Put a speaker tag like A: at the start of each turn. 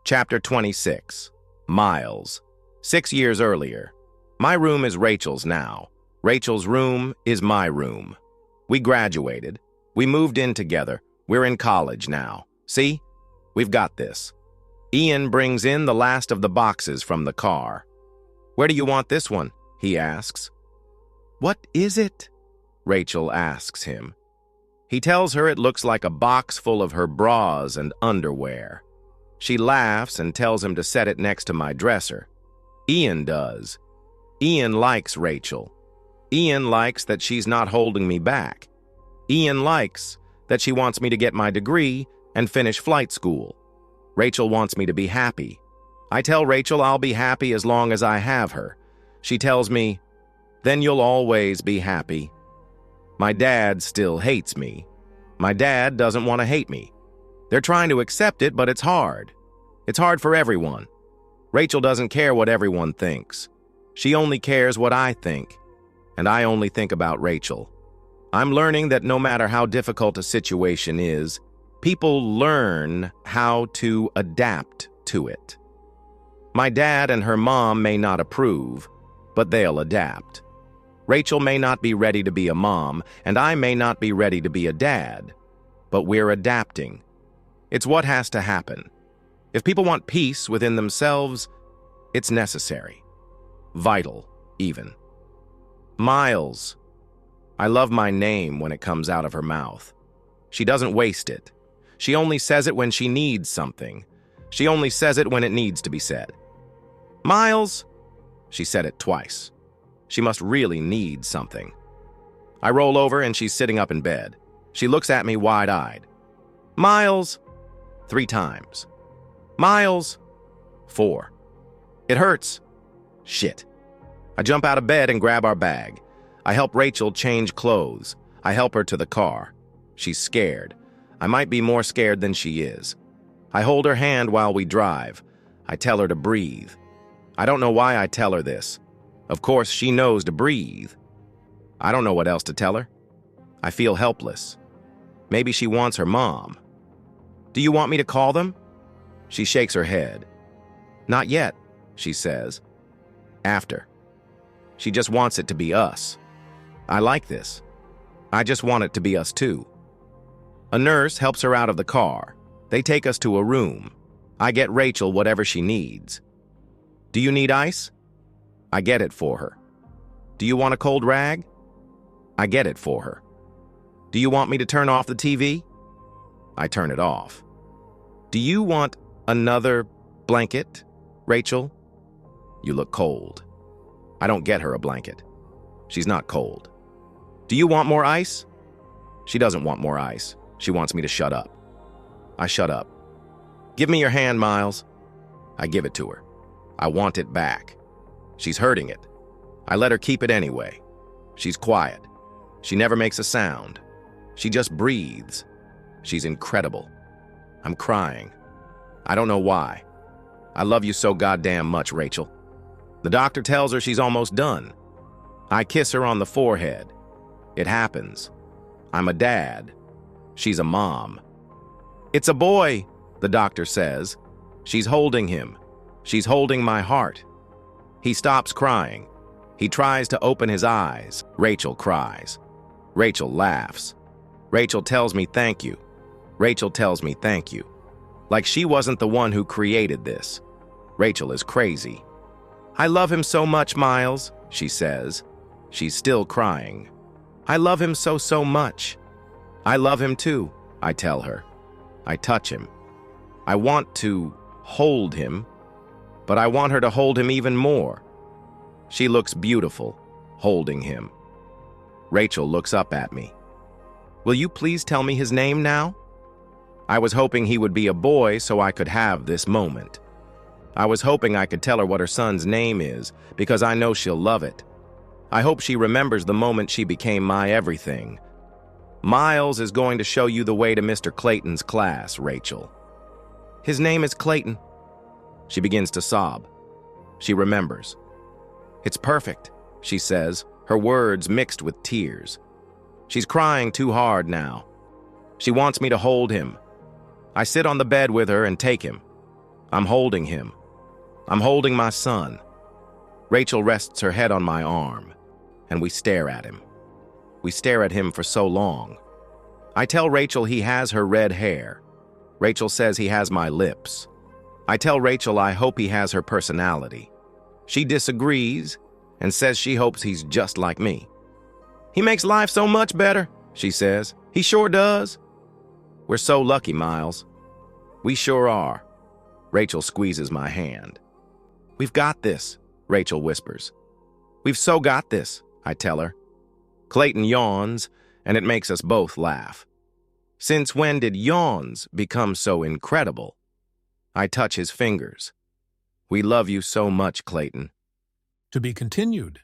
A: Chapter 26. Miles. 6 years earlier. My room is Rachel's now. Rachel's room is my room. We graduated. We moved in together. We're in college now. See? We've got this. Ian brings in the last of the boxes from the car. "Where do you want this one?" he asks. "What is it?" Rachel asks him. He tells her it looks like a box full of her bras and underwear. She laughs and tells him to set it next to my dresser. Ian does. Ian likes Rachel. Ian likes that she's not holding me back. Ian likes that she wants me to get my degree and finish flight school. Rachel wants me to be happy. I tell Rachel I'll be happy as long as I have her. She tells me, "Then you'll always be happy." My dad still hates me. My dad doesn't want to hate me. They're trying to accept it, but it's hard. It's hard for everyone. Rachel doesn't care what everyone thinks. She only cares what I think, and I only think about Rachel. I'm learning that no matter how difficult a situation is, people learn how to adapt to it. My dad and her mom may not approve, but they'll adapt. Rachel may not be ready to be a mom, and I may not be ready to be a dad, but we're adapting. It's what has to happen. If people want peace within themselves, it's necessary. Vital, even. Miles. I love my name when it comes out of her mouth. She doesn't waste it. She only says it when she needs something. She only says it when it needs to be said. "Miles!" She said it twice. She must really need something. I roll over and she's sitting up in bed. She looks at me wide-eyed. "Miles!" 3 times. "Miles!" 4. "It hurts." Shit. I jump out of bed and grab our bag. I help Rachel change clothes. I help her to the car. She's scared. I might be more scared than she is. I hold her hand while we drive. I tell her to breathe. I don't know why I tell her this. Of course, she knows to breathe. I don't know what else to tell her. I feel helpless. Maybe she wants her mom. "Do you want me to call them?" She shakes her head. "Not yet," she says. "After." She just wants it to be us. I like this. I just want it to be us too. A nurse helps her out of the car. They take us to a room. I get Rachel whatever she needs. "Do you need ice?" I get it for her. "Do you want a cold rag?" I get it for her. "Do you want me to turn off the TV?" I turn it off. "Do you want another blanket, Rachel?" "You look cold." I don't get her a blanket. She's not cold. "Do you want more ice?" She doesn't want more ice. She wants me to shut up. I shut up. "Give me your hand, Miles." I give it to her. I want it back. She's hurting it. I let her keep it anyway. She's quiet. She never makes a sound. She just breathes. She's incredible. I'm crying. I don't know why. I love you so goddamn much, Rachel. The doctor tells her she's almost done. I kiss her on the forehead. It happens. I'm a dad. She's a mom. "It's a boy," the doctor says. She's holding him. She's holding my heart. He stops crying. He tries to open his eyes. Rachel cries. Rachel laughs. Rachel tells me thank you. Rachel tells me thank you. Like she wasn't the one who created this. Rachel is crazy. "I love him so much, Miles," she says. She's still crying. "I love him so much." "I love him too," I tell her. I touch him. I want to hold him, but I want her to hold him even more. She looks beautiful, holding him. Rachel looks up at me. "Will you please tell me his name now?" I was hoping he would be a boy so I could have this moment. I was hoping I could tell her what her son's name is, because I know she'll love it. I hope she remembers the moment she became my everything. "Miles is going to show you the way to Mr. Clayton's class, Rachel." "His name is Clayton." She begins to sob. She remembers. "It's perfect," she says, her words mixed with tears. She's crying too hard now. She wants me to hold him. I sit on the bed with her and take him. I'm holding him. I'm holding my son. Rachel rests her head on my arm, and we stare at him. We stare at him for so long. I tell Rachel he has her red hair. Rachel says he has my lips. I tell Rachel I hope he has her personality. She disagrees and says she hopes he's just like me. He makes life so much better, she says. He sure does. We're so lucky, Miles. We sure are. Rachel squeezes my hand. We've got this, Rachel whispers. We've so got this, I tell her. Clayton yawns, and it makes us both laugh. Since when did yawns become so incredible? I touch his fingers. We love you so much, Clayton.
B: To be continued.